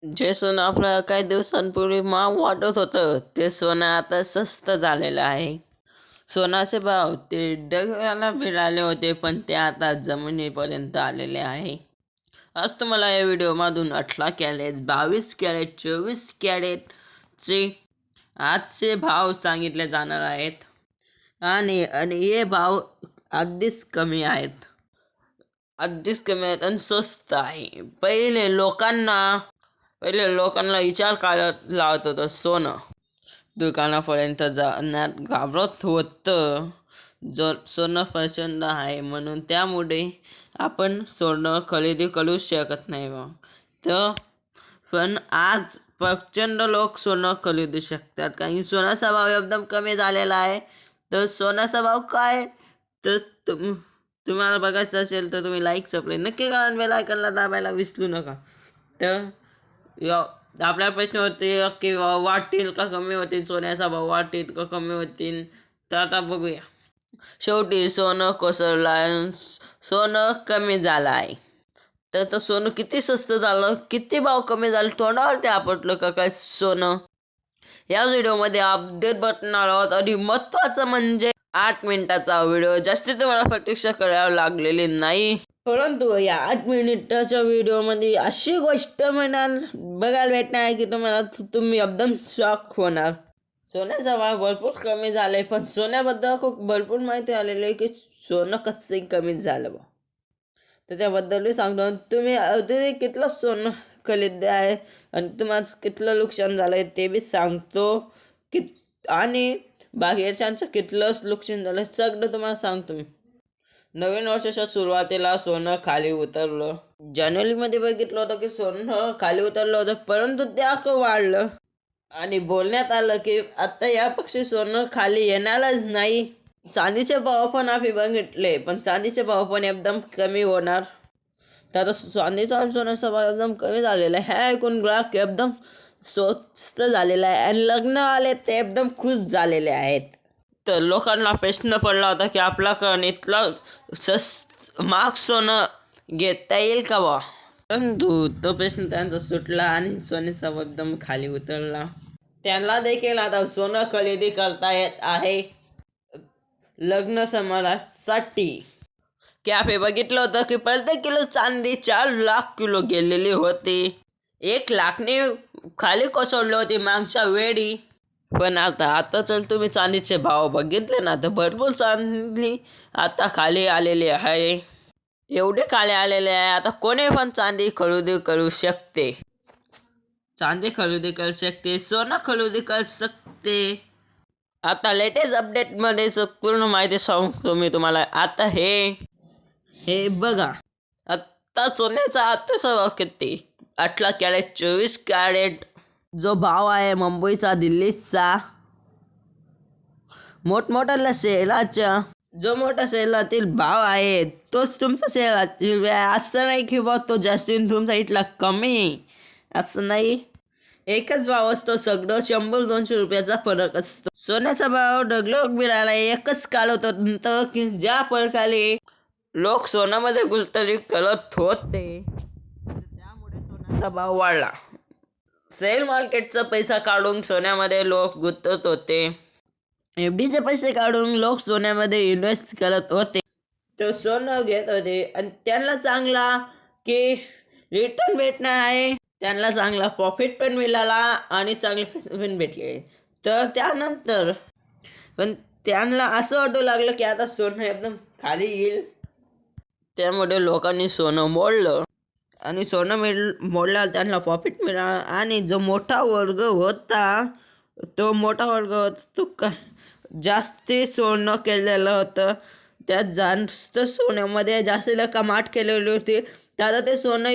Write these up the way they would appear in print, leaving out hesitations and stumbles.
जे सोनं आपल्याला काही दिवसांपूर्वी महाग वाटत होतं ते सोनं आता स्वस्त झालेलं आहे. सोन्याचे भाव ते डगळ्याला भिडाले होते, पण ते आता जमिनीपर्यंत आलेले आहे. आज तुम्हाला या व्हिडिओमधून 18 कॅरेट, 22 कॅरेट, 24 कॅरेटचे आजचे भाव सांगितले जाणार आहेत. आणि आणि हे भाव अगदीच कमी आहेत. आणि स्वस्त आहे. पहिले लोकांना विचार करायला लावत होतं सोनं. दुकानापर्यंत जाण्यात घाबरत होतं. जर सोनं प्रचंड आहे म्हणून, त्यामुळे आपण सोनं खरेदी करू शकत नाही बा. तर पण आज प्रचंड लोक सोनं खरेदू शकतात, कारण की सोन्याचा भाव एकदम कमी झालेला आहे. तर सोन्याचा भाव काय, तर तुम्हाला बघायचं असेल तर तुम्ही लाईक सबस्क्राईब नक्की करा आणि बेल आयकॉनला दाबायला विसरू नका. तर आपल्याला प्रश्न होते की वाढतील का कमी होतील, सोन्याचा भाव वाढतील का कमी होतील. तर आता बघूया. शेवटी सोनं कोसळलं, सोनं कमी झालं आहे. तर सोनं किती स्वस्त झालं, किती भाव कमी झालं, तोंडावर ते आपटलं का काय सोनं. या व्हिडिओमध्ये अपडेट बटणार आहोत. आणि महत्त्वाचं म्हणजे 8 मिनिटाचा व्हिडिओ. जास्ती तुम्हाला प्रतीक्षा करावी लागलेली नाही, परंतु या 8 मिनिटाच्या व्हिडिओमध्ये अशी गोष्ट बघायला भेटणार आहे की तुम्ही एकदम शॉक होणार. सोन्याचा भाव भरपूर कमी झाला आहे, पण सोन्याबद्दल खूप भरपूर माहिती आलेली आहे की सोनं कसं कमी झालं बा. तर त्याबद्दलही सांगतो. तुम्ही कितलं सोनं खरेदी आहे आणि तुम्हाला कितलं नुकसान झालं आहे ते बी सांगतो. आणि बाहेरच्यांचं कितलं नुकसान झालं सगळं तुम्हाला सांगतो मी. नवीन वर्षाच्या सुरुवातीला सोनं खाली उतरलं. जानेवारीमध्ये बघितलं होतं की सोनं खाली उतरलं होतं, परंतु ते असं वाढलं आणि बोलण्यात आलं की आता यापेक्षा सोनं खाली येणारच नाही. चांदीचे भाव पण आम्ही बघितले, पण चांदीचे भाव पण एकदम कमी होणार. तर आता चांदीचा आणि सोन्याचा भाव एकदम कमी झालेला आहे. हे ऐकून ग्राहक एकदम स्वस्त झालेला आहे आणि लग्न आले ते एकदम खुश झालेले आहेत. तर लोकांना प्रश्न पडला होता की आपल्याकडे इथलं महाग सोनं घेता येईल का बा. परंतु तो प्रश्न त्यांचा सुटला आणि सोन्याचा भाव एकदम खाली उतरला. त्यांना देखील आता सोनं खरेदी करता येत आहे लग्न समारंभासाठी. की आपण बघितलं होतं की प्रत्येक किलो चांदी 4 लाख किलो गेलेली होती. 1 लाखने खाली कोसळली होती मागच्या वेळी. पण आता जर तुम्ही चांदीचे भाव बघितले ना, तर भरपूर चांदी आता खाली आलेली आहे. एवढे खाली आलेले आहे, आता कोणी पण चांदी खरेदी करू शकते. सोनं खरेदी करू शकते. आता लेटेस्ट अपडेटमध्ये पूर्ण माहिती सांगतो मी तुम्हाला. आता हे बघा. आत्ता सोन्याचा आत्ताचा भाव किती, 18 कॅरेट, 24 कॅरेट जो भाव आहे मुंबईचा, दिल्लीचा, मोठमोठ्या शहराच्या जो मोठ्या शहरातील भाव आहे तोच तुमचा शहरातील. असं नाही की बा तो जास्तीत तुमचा इथला कमी, असं नाही. एकच भाव असतो, सगळं 100-200 रुपयाचा फरक असतो. सोन्याचा भाव ढगलोक मिळाला एकच काल होतं की ज्या प्रकारे लोक सोन्यामध्ये गुंतवणूक करत होते, त्यामुळे सोन्याचा भाव वाढला. शेअर मार्केटचा पैसा काढून सोन्यामध्ये लोक गुंतवत होते. एफडीचे पैसे काढून लोक सोन्यामध्ये इन्व्हेस्ट करत होते. तर सोनं घेत होते आणि त्यांना चांगला की रिटर्न भेटणार आहे, त्यांना चांगला प्रॉफिट पण मिळाला आणि चांगले पैसे पण भेटले. तर त्यानंतर पण त्यांना असं वाटू लागलं की आता सोनं एकदम खाली येईल. त्यामुळे लोकांनी सोनं मोडलं आणि मोडल्यावर त्यांना प्रॉफिट मिळाला. आणि जो मोठा वर्ग होता तो जास्ती सोनं केलेलं होतं, त्यात जास्त सोन्यामध्ये जास्त माठ केलेली होती. त्याला ते सोनं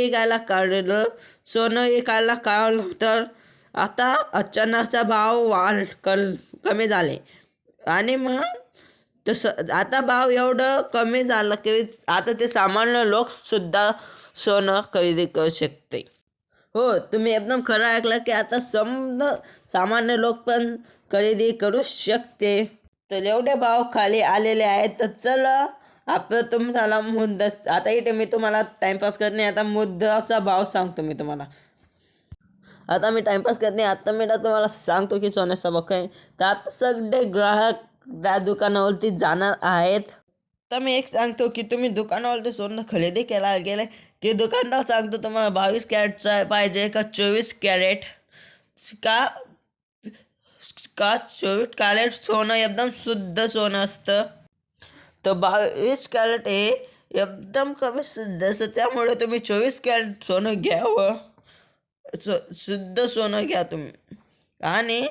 विकायला काढलं तर आता अचानकचा भाव कमी झाले. आणि मग तसं आता भाव एवढं कमी झालं की आता ते सामान्य लोकसुद्धा सोनं खरेदी करू शकते. हो, तुम्ही एकदम खरं ऐकलं की आता सामान्य लोक पण खरेदी करू शकते. तर एवढे भाव खाली आलेले आहेत. तर चला तुम्हाला आता इथे मी तुम्हाला टाइमपास करत नाही, आता मुद्द्याचा भाव सांगतो मी तुम्हाला. आता मी टाइमपास करत नाही. आता मी तुम्हाला सांगतो की सोन्याचा भाव काय. तर आता सगळे ग्राहक त्या दुकानावरती जाणार आहेत. तर मी एक सांगतो की तुम्ही दुकानावरती सोनं खरेदी केला गेले की दुकानदार सांगतो तुम्हाला 22 कॅरेटचा पाहिजे का 24 कॅरेट का का 24 कॅरेट सोनं एकदम शुद्ध सोनं असतं. तर 22 कॅरेट हे एकदम कमी शुद्ध असतं, त्यामुळे तुम्ही 24 कॅरेट सोनं घ्यावं. शुद्ध सोनं घ्या तुम्ही. आणि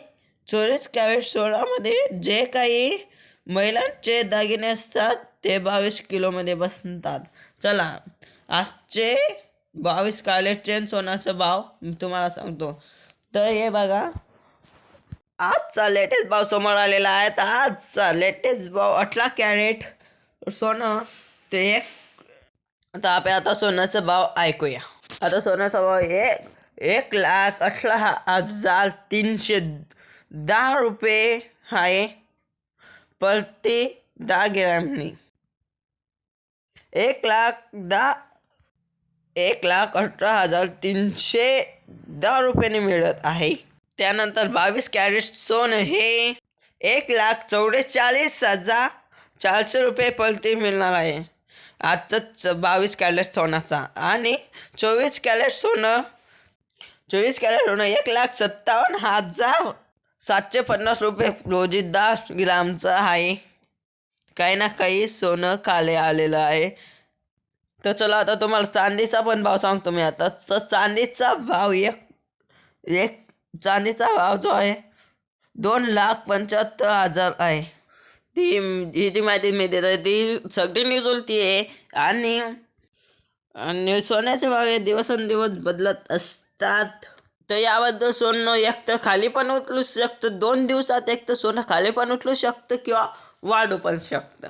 24 कॅरेट सोन्यामध्ये जे काही महिलांचे दागिने असतात ते 22 किलोमध्ये बसतात. चला आजचे 22 कॅरेट चेन सोन्याचा भाव मी तुम्हाला सांगतो. तर हे बघा, आजचा लेटेस्ट भाव समोर आलेला आहे. तर आजचा लेटेस्ट भाव 18 कॅरेट सोनं ते आता आपण आता सोन्याचा भाव ऐकूया. आता सोन्याचा भाव 1,18,310 रुपये आहे प्रति 10 ग्रॅमनी. 1,18,310 रुपयांनी मिळत आहे. त्यानंतर 22 कॅरेट सोनं हे 1,44,400 रुपये प्रति मिळणार आहे आजचं 22 कॅरेट सोन्याचा. आणि 24 कॅरेट सोनं 1,57,750 रुपये रोजी 10 ग्रामचं आहे. काही ना काही सोनं खाली आलेलं आहे. तर चला आता तुम्हाला चांदीचा पण भाव सांगतो मी आता. तर चांदीचा भाव चांदीचा भाव जो आहे 2,75,000 आहे. ही जी माहिती मी देत आहे ती सगळी न्यूज उलटी आहे. आणि सोन्याचे भाव हे दिवसेंदिवस बदलत असतात. तर याबद्दल सोनं एक तर खाली पण उतरू शकतं, 2 दिवसात एक तर सोनं खाली पण उतरू शकतं किंवा वाढू पण शकतं.